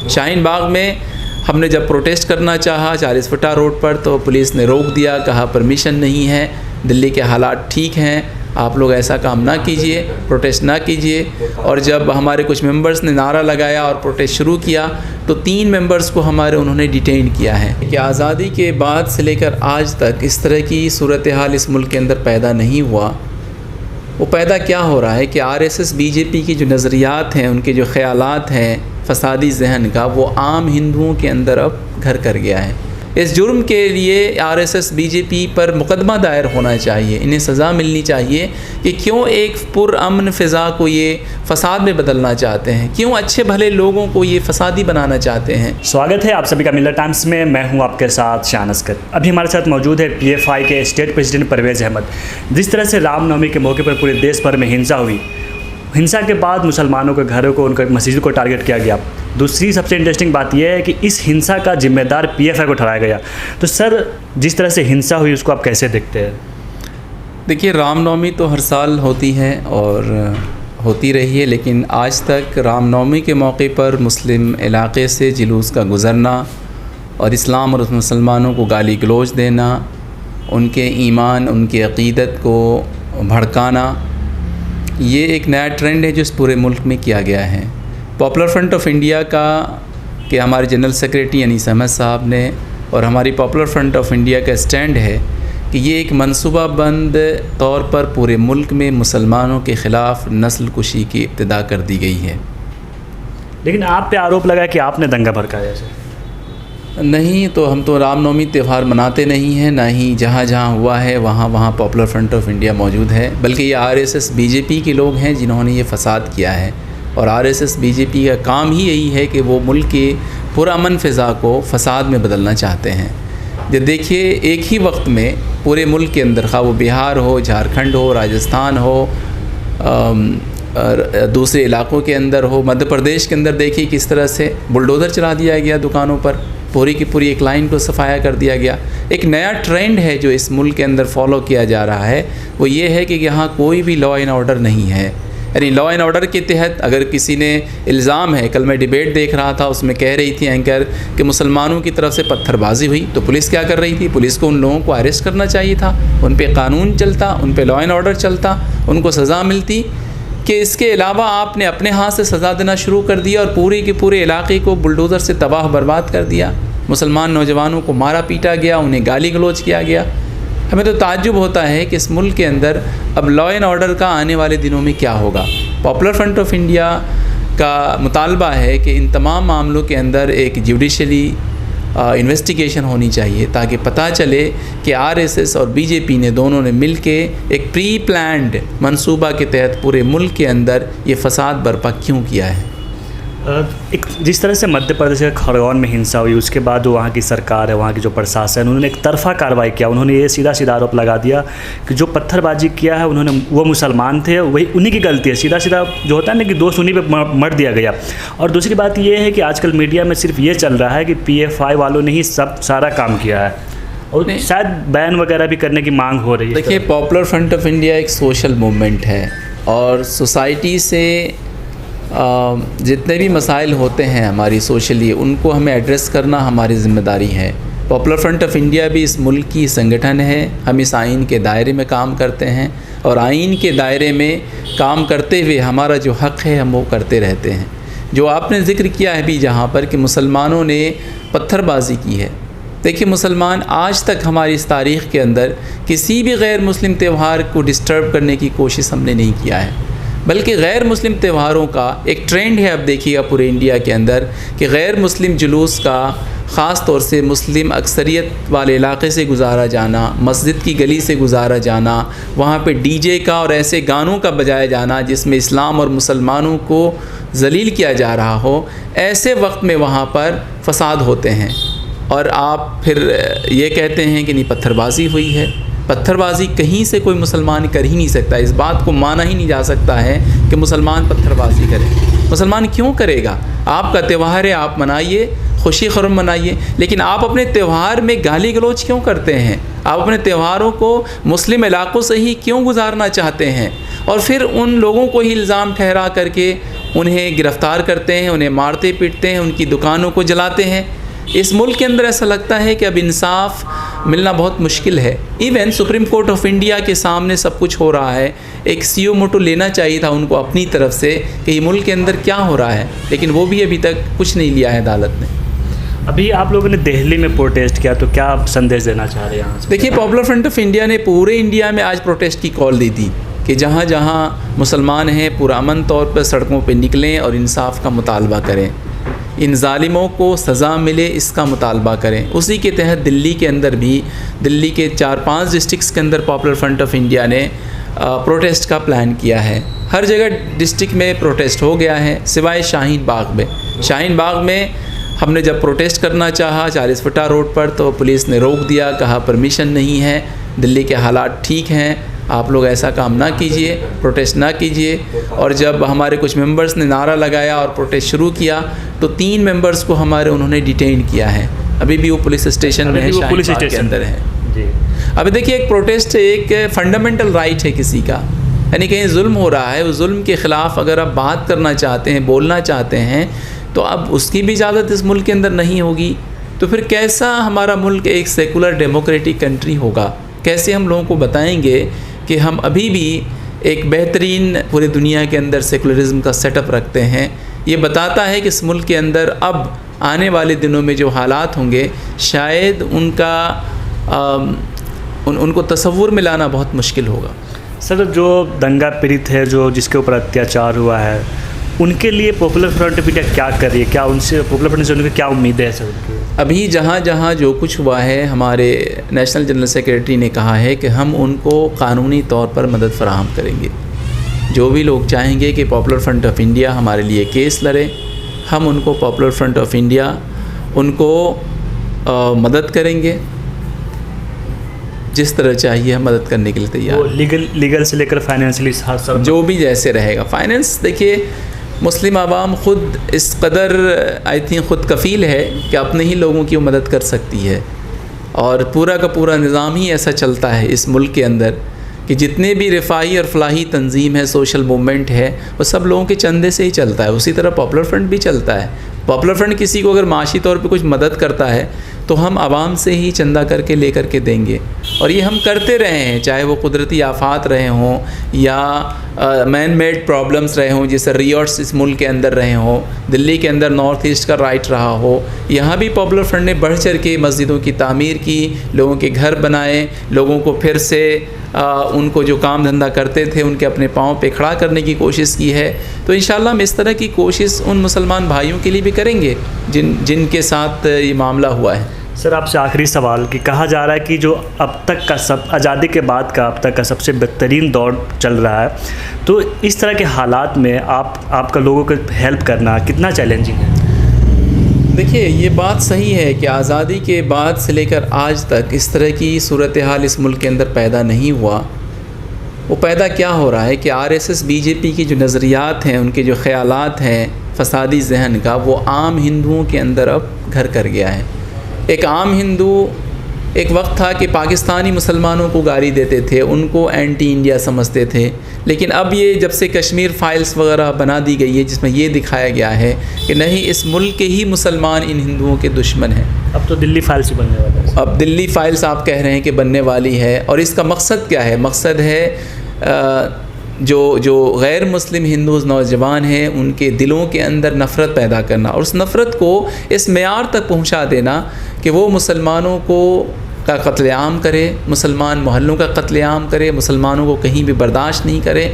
शाहीन बाग में हमने जब प्रोटेस्ट करना चाहा 40 फुटा रोड पर, तो पुलिस ने रोक दिया, कहा परमिशन नहीं है, दिल्ली के हालात ठीक हैं, आप लोग ऐसा काम ना कीजिए, प्रोटेस्ट ना कीजिए। और जब हमारे कुछ मेंबर्स ने नारा लगाया और प्रोटेस्ट शुरू किया तो 3 मेंबर्स को हमारे उन्होंने डिटेन किया है कि आज़ादी के बाद से लेकर आज तक इस तरह की सूरत हाल इस मुल्क के अंदर पैदा नहीं हुआ। वो पैदा क्या हो रहा है कि आरएसएस बीजेपी की जो नज़रियात हैं, उनके जो ख़यालात हैं फसादी जहन का, वो आम हिंदुओं के अंदर अब घर कर गया है। इस जुर्म के लिए आरएसएस बीजेपी पर मुकदमा दायर होना चाहिए, इन्हें सज़ा मिलनी चाहिए कि क्यों एक पुरअमन फ़िज़ा को ये फसाद में बदलना चाहते हैं, क्यों अच्छे भले लोगों को ये फसादी बनाना चाहते हैं। स्वागत है आप सभी का मिलर टाइम्स में, मैं हूं आपके साथ शान अस्कर। अभी हमारे साथ मौजूद है पीएफआई के स्टेट प्रेसिडेंट परवेज़ अहमद। जिस तरह से रामनवमी के मौके पर पूरे देश भर में हिंसा हुई, हिंसा के बाद मुसलमानों के घरों को, उनके मस्जिद को टारगेट किया गया। दूसरी सबसे इंटरेस्टिंग बात यह है कि इस हिंसा का जिम्मेदार पीएफआई को ठहराया गया। तो सर, जिस तरह से हिंसा हुई उसको आप कैसे देखते हैं? देखिए, रामनवमी तो हर साल होती है और होती रही है, लेकिन आज तक रामनवमी के मौके पर मुस्लिम इलाके से जुलूस का गुज़रना और इस्लाम और मुसलमानों को गाली गलौज देना, उनके ईमान, उनकी अक़ीदत को भड़काना, ये एक नया ट्रेंड है जो इस पूरे मुल्क में किया गया है। पॉपुलर फ्रंट ऑफ इंडिया के हमारे जनरल सेक्रेटरी अनीस अहमद साहब ने और हमारी पॉपुलर फ्रंट ऑफ इंडिया का स्टैंड है कि ये एक मनसूबाबंद तौर पर पूरे मुल्क में मुसलमानों के ख़िलाफ़ नस्ल कुशी की इब्तिदा कर दी गई है। लेकिन आप पे आरोप लगा कि आपने दंगा भड़काया है। नहीं, तो हम तो रामनवमी त्यौहार मनाते नहीं हैं, ना ही जहाँ जहाँ हुआ है वहाँ पॉपुलर फ्रंट ऑफ इंडिया मौजूद है, बल्कि ये आरएसएस बीजेपी के लोग हैं जिन्होंने ये फसाद किया है। और आरएसएस बीजेपी का काम ही यही है कि वो मुल्क के पुरअमन फ़िज़ा को फसाद में बदलना चाहते हैं। जब देखिए, एक ही वक्त में पूरे मुल्क के अंदर, खा वो बिहार हो, झारखंड हो, राजस्थान हो, दूसरे इलाक़ों के अंदर हो, मध्य प्रदेश के अंदर देखिए किस तरह से बुलडोज़र चला दिया गया दुकानों पर, पूरी की पूरी एक लाइन को सफाया कर दिया गया। एक नया ट्रेंड है जो इस मुल्क के अंदर फॉलो किया जा रहा है, वो ये है कि यहाँ कोई भी लॉ एंड ऑर्डर नहीं है। यानी लॉ एंड ऑर्डर के तहत अगर किसी ने इल्ज़ाम है, कल मैं डिबेट देख रहा था, उसमें कह रही थी एंकर कि मुसलमानों की तरफ से पत्थरबाजी हुई, तो पुलिस क्या कर रही थी? पुलिस को उन लोगों को अरेस्ट करना चाहिए था, उन पे कानून चलता, उन पे लॉ एंड ऑर्डर चलता, उनको सज़ा मिलती। कि इसके अलावा आपने अपने हाथ से सज़ा देना शुरू कर दिया और पूरे के पूरे इलाके को बुलडोज़र से तबाह बर्बाद कर दिया। मुसलमान नौजवानों को मारा पीटा गया, उन्हें गाली गलौज किया गया। हमें तो ताज्जुब होता है कि इस मुल्क के अंदर अब लॉ एंड ऑर्डर का आने वाले दिनों में क्या होगा। पॉपुलर फ्रंट ऑफ इंडिया का मुतालबा है कि इन तमाम मामलों के अंदर एक जुडिशली इन्वेस्टिगेशन होनी चाहिए, ताकि पता चले कि आरएसएस और बीजेपी ने दोनों ने मिल के एक प्री प्लान्ड मंसूबा के तहत पूरे मुल्क के अंदर ये फसाद बर्पा क्यों किया है। एक जिस तरह से मध्य प्रदेश के खरगोन में हिंसा हुई, उसके बाद वहाँ की सरकार है, वहाँ की जो प्रशासन, उन्होंने एक तरफा कार्रवाई किया। उन्होंने ये सीधा सीधा आरोप लगा दिया कि जो पत्थरबाजी किया है उन्होंने, वो मुसलमान थे, वही उन्हीं की गलती है। सीधा सीधा जो होता है ना कि दोष उन्हीं पे मर दिया गया। और दूसरी बात ये है कि आजकल मीडिया में सिर्फ ये चल रहा है कि पीएफआई वालों ने ही सारा काम किया है, और शायद बैन वगैरह भी करने की मांग हो रही है। देखिए, पॉपुलर फ्रंट ऑफ इंडिया एक सोशल मूवमेंट है और सोसाइटी से जितने भी मसाइल होते हैं हमारी सोशली, उनको हमें एड्रेस करना हमारी ज़िम्मेदारी है। पॉपुलर फ्रंट ऑफ इंडिया भी इस मुल्क की संगठन है, हम इस आइन के दायरे में काम करते हैं और आइन के दायरे में काम करते हुए हमारा जो हक़ है हम वो करते रहते हैं। जो आपने ज़िक्र किया है भी जहाँ पर कि मुसलमानों ने पत्थरबाजी की है, देखिए मुसलमान आज तक हमारी इस तारीख़ के अंदर किसी भी गैर मुस्लिम त्यौहार को डिस्टर्ब करने की कोशिश हमने नहीं किया है, बल्कि गैर मुस्लिम त्योहारों का एक ट्रेंड है। अब देखिएगा पूरे इंडिया के अंदर कि गैर मुस्लिम जुलूस का ख़ास तौर से मुस्लिम अक्सरियत वाले इलाके से गुजारा जाना, मस्जिद की गली से गुजारा जाना, वहाँ पे डीजे का और ऐसे गानों का बजाया जाना जिसमें इस्लाम और मुसलमानों को जलील किया जा रहा हो, ऐसे वक्त में वहाँ पर फसाद होते हैं। और आप फिर ये कहते हैं कि नहीं पत्थरबाजी हुई है। पत्थरबाजी कहीं से कोई मुसलमान कर ही नहीं सकता, इस बात को माना ही नहीं जा सकता है कि मुसलमान पत्थरबाजी करे। मुसलमान क्यों करेगा? आपका त्यौहार है, आप मनाइए, खुशी खुर्रम मनाइए, लेकिन आप अपने त्यौहार में गाली गलौज क्यों करते हैं? आप अपने त्योहारों को मुस्लिम इलाक़ों से ही क्यों गुजारना चाहते हैं? और फिर उन लोगों को ही इल्ज़ाम ठहरा करके उन्हें गिरफ़्तार करते हैं, उन्हें मारते पीटते हैं, उनकी दुकानों को जलाते हैं। इस मुल्क के अंदर ऐसा लगता है कि अब इंसाफ मिलना बहुत मुश्किल है। Even supreme court of India के सामने सब कुछ हो रहा है। एक सीओ मोटो लेना चाहिए था उनको अपनी तरफ से कि ये मुल्क के अंदर क्या हो रहा है, लेकिन वो भी अभी तक कुछ नहीं लिया है अदालत ने। अभी आप लोगों ने दिल्ली में प्रोटेस्ट किया, तो क्या आप संदेश देना चाह रहे हैं यहाँ से? देखिए, पॉपुलर फ्रंट ऑफ इंडिया ने पूरे इंडिया में आज प्रोटेस्ट की कॉल दी थी कि जहाँ जहाँ मुसलमान हैं पुरअमन तौर पर सड़कों पर निकलें और इंसाफ का मुतालबा करें, इन ज़ालिमों को सज़ा मिले, इसका मुतालबा करें। उसी के तहत दिल्ली के अंदर भी, दिल्ली के 4-5 डिस्ट्रिक्ट्स के अंदर पॉपुलर फ्रंट ऑफ इंडिया ने प्रोटेस्ट का प्लान किया है। हर जगह डिस्ट्रिक्ट में प्रोटेस्ट हो गया है, सिवाय शाहीन बाग में। शाहीन बाग में हमने जब प्रोटेस्ट करना चाहा 40 फुटा रोड पर, तो पुलिस ने रोक दिया, कहा परमिशन नहीं है, दिल्ली के हालात ठीक हैं, आप लोग ऐसा काम ना कीजिए, प्रोटेस्ट ना कीजिए। और जब हमारे कुछ मेंबर्स ने नारा लगाया और प्रोटेस्ट शुरू किया, तो 3 मेंबर्स को हमारे उन्होंने डिटेन किया है। अभी भी वो पुलिस स्टेशन में है, शाहीन बाग के अंदर है जी। अभी देखिए, एक प्रोटेस्ट एक फंडामेंटल राइट है किसी का, यानी कहीं जुल्म हो रहा है, उस जुल्म के ख़िलाफ़ अगर आप बात करना चाहते हैं, बोलना चाहते हैं, तो अब उसकी भी इजाज़त इस मुल्क के अंदर नहीं होगी। तो फिर कैसा हमारा मुल्क एक सेकुलर डेमोक्रेटिक कंट्री होगा? कैसे हम लोगों को बताएंगे कि हम अभी भी एक बेहतरीन पूरी दुनिया के अंदर सेकुलरिज़म का सेटअप रखते हैं? ये बताता है कि इस मुल्क के अंदर अब आने वाले दिनों में जो हालात होंगे, शायद उनको तसव्वुर में लाना बहुत मुश्किल होगा। सर, जो दंगा पीड़ित है, जो जिसके ऊपर अत्याचार हुआ है, उनके लिए पॉपुलर फ्रंट ऑफ इंडिया क्या कर रही है? क्या उनसे पॉपुलर फ्रंट से उनकी क्या उम्मीदें हैं सर? अभी जहाँ जहाँ जो कुछ हुआ है, हमारे नेशनल जनरल सेक्रेटरी ने कहा है कि हम उनको कानूनी तौर पर मदद फराहम करेंगे। जो भी लोग चाहेंगे कि पॉपुलर फ्रंट ऑफ इंडिया हमारे लिए केस लड़े, हम उनको पॉपुलर फ्रंट ऑफ इंडिया उनको मदद करेंगे, जिस तरह चाहिए हम मदद करने के लिए तैयार। लीगल से लेकर फाइनेंशियली सब जो भी जैसे रहेगा। फाइनेंस देखिए, मुस्लिम आवाम ख़ुद इस कदर आई थिंक ख़ुद कफ़ील है कि अपने ही लोगों की वो मदद कर सकती है, और पूरा का पूरा निज़ाम ही ऐसा चलता है इस मुल्क के अंदर कि जितने भी रिफाही और फलाही तंजीम है, सोशल मूवमेंट है, वो सब लोगों के चंदे से ही चलता है। उसी तरह पॉपुलर फ्रंट भी चलता है। पॉपुलर फ्रंट किसी को अगर माशी तौर पे कुछ मदद करता है तो हम आवाम से ही चंदा करके ले करके देंगे, और ये हम करते रहे हैं, चाहे वो कुदरती आफात रहे हों या मैन मेड प्रॉब्लम्स रहे हों, जैसे रियॉट्स इस मुल्क के अंदर रहे हों, दिल्ली के अंदर नॉर्थ ईस्ट का राइट रहा हो। यहाँ भी पॉपुलर फ्रंट ने बढ़ चढ़ के मस्जिदों की तामीर की, लोगों के घर बनाए, लोगों को फिर से उनको जो काम धंधा करते थे उनके अपने पाँव पे खड़ा करने की कोशिश की है। तो इंशाल्लाह हम इस तरह की कोशिश उन मुसलमान भाइयों के लिए भी करेंगे जिनके साथ ये मामला हुआ है। सर, आपसे आखिरी सवाल कि कहा जा रहा है कि जो अब तक का आज़ादी के बाद का अब तक का सबसे बेहतरीन दौर चल रहा है, तो इस तरह के हालात में आपका लोगों को हेल्प करना कितना चैलेंजिंग है? देखिए, ये बात सही है कि आज़ादी के बाद से लेकर आज तक इस तरह की सूरत हाल इस मुल्क के अंदर पैदा नहीं हुआ। वो पैदा क्या हो रहा है कि आरएसएस बीजेपी की जो नज़रियात हैं, उनके जो ख़यालात हैं फसादी जहन का, वो आम हिंदुओं के अंदर अब घर कर गया है। एक आम हिंदू, एक वक्त था कि पाकिस्तानी मुसलमानों को गाली देते थे, उनको एंटी इंडिया समझते थे, लेकिन अब ये जब से कश्मीर फाइल्स वगैरह बना दी गई है, जिसमें ये दिखाया गया है कि नहीं, इस मुल्क के ही मुसलमान इन हिंदुओं के दुश्मन हैं। अब तो दिल्ली फाइल्स ही बनने वाला है। अब दिल्ली फाइल्स आप कह रहे हैं कि बनने वाली है, और इसका मकसद क्या है? मकसद है जो गैर मुस्लिम हिंदूज़ नौजवान हैं, उनके दिलों के अंदर नफ़रत पैदा करना, और उस नफ़रत को इस मेयार तक पहुंचा देना कि वो मुसलमानों का कत्लेआम करे, मुसलमान मोहल्लों का कत्लेआम करे, मुसलमानों को कहीं भी बर्दाश्त नहीं करे।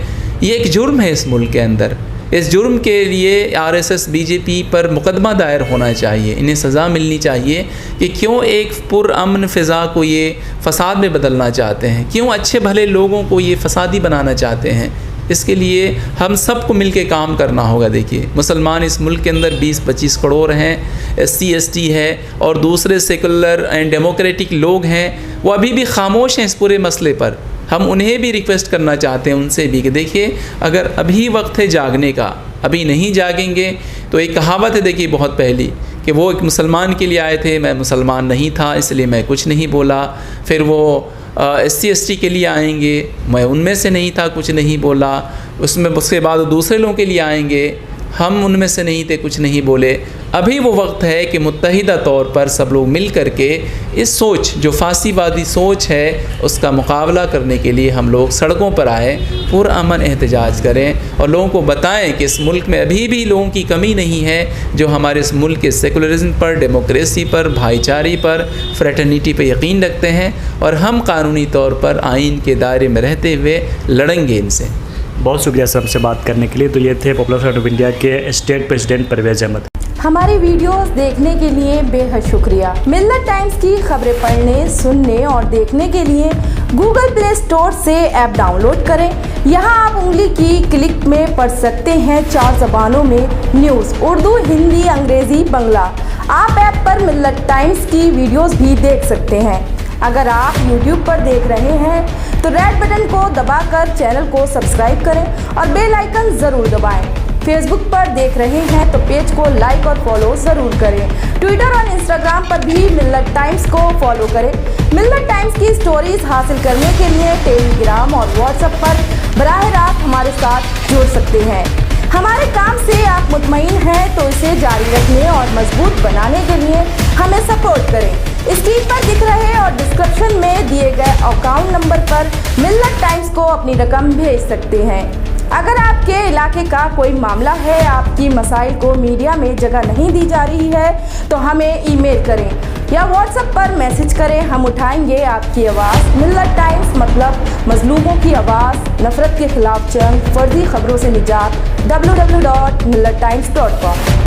ये एक जुर्म है इस मुल्क के अंदर। इस जुर्म के लिए आरएसएस बीजेपी पर मुकदमा दायर होना चाहिए, इन्हें सज़ा मिलनी चाहिए कि क्यों एक पुरअमन फ़िज़ा को ये फ़साद में बदलना चाहते हैं, क्यों अच्छे भले लोगों को ये फ़सादी बनाना चाहते हैं। इसके लिए हम सबको मिल के काम करना होगा। देखिए, मुसलमान इस मुल्क के अंदर 20-25 करोड़ हैं, SC ST है, और दूसरे सेकुलर एंड डेमोक्रेटिक लोग हैं, वो अभी भी खामोश हैं इस पूरे मसले पर। हम उन्हें भी रिक्वेस्ट करना चाहते हैं, उनसे भी, कि देखिए अगर अभी वक्त है जागने का, अभी नहीं जागेंगे तो एक कहावत है देखिए बहुत पहली, कि वो एक मुसलमान के लिए आए थे, मैं मुसलमान नहीं था इसलिए मैं कुछ नहीं बोला। फिर वो SC/ST के लिए आएंगे, मैं उनमें से नहीं था, कुछ नहीं बोला। उसके बाद वो दूसरे लोगों के लिए आएंगे, हम उनमें से नहीं थे, कुछ नहीं बोले। अभी वो वक्त है कि मुत्तहिदा तौर पर सब लोग मिल कर के इस सोच, जो फासीवादी सोच है, उसका मुकाबला करने के लिए हम लोग सड़कों पर आए, पुरअमन एहतजाज करें और लोगों को बताएं कि इस मुल्क में अभी भी लोगों की कमी नहीं है जो हमारे इस मुल्क के सेकुलरिज्म पर, डेमोक्रेसी पर, भाईचारे पर, फ्रेटर्निटी पर यकीन रखते हैं और हम कानूनी तौर पर आइन के दायरे में रहते हुए लड़ेंगे इनसे। बहुत शुक्रिया सर हमसे बात करने के लिए। तो ये थे पॉपुलर फ्रंट ऑफ इंडिया के स्टेट प्रेसिडेंट परवेज़ अहमद। हमारी वीडियोस देखने के लिए बेहद शुक्रिया। मिल्लत टाइम्स की खबरें पढ़ने, सुनने और देखने के लिए गूगल प्ले स्टोर से ऐप डाउनलोड करें। यहां आप उंगली की क्लिक में पढ़ सकते हैं 4 ज़बानों में न्यूज़, उर्दू, हिंदी, अंग्रेज़ी, बांग्ला। आप ऐप पर मिल्लत टाइम्स की वीडियोस भी देख सकते हैं। अगर आप YouTube पर देख रहे हैं तो रेड बटन को दबाकर चैनल को सब्सक्राइब करें और बेल आइकन ज़रूर दबाएं। फेसबुक पर देख रहे हैं तो पेज को लाइक और फॉलो ज़रूर करें। ट्विटर और इंस्टाग्राम पर भी मिल्लत टाइम्स को फॉलो करें। मिल्लत टाइम्स की स्टोरीज हासिल करने के लिए टेलीग्राम और व्हाट्सएप पर बराह रास्त हमारे साथ जुड़ सकते हैं। हमारे काम से आप मुतमईन हैं तो इसे जारी रखने और मजबूत बनाने के लिए हमें सपोर्ट करें। स्क्रीन पर दिख रहे और डिस्क्रिप्शन में दिए गए अकाउंट नंबर पर मिल्लत टाइम्स को अपनी रकम भेज सकते हैं। अगर आपके इलाके का कोई मामला है, आपकी मसाइल को मीडिया में जगह नहीं दी जा रही है तो हमें ईमेल करें या व्हाट्सएप पर मैसेज करें, हम उठाएंगे आपकी आवाज़। मिल्लत टाइम्स मतलब मजलूमों की आवाज़, नफरत के खिलाफ जंग, फर्जी खबरों से निजात। www.millattimes.com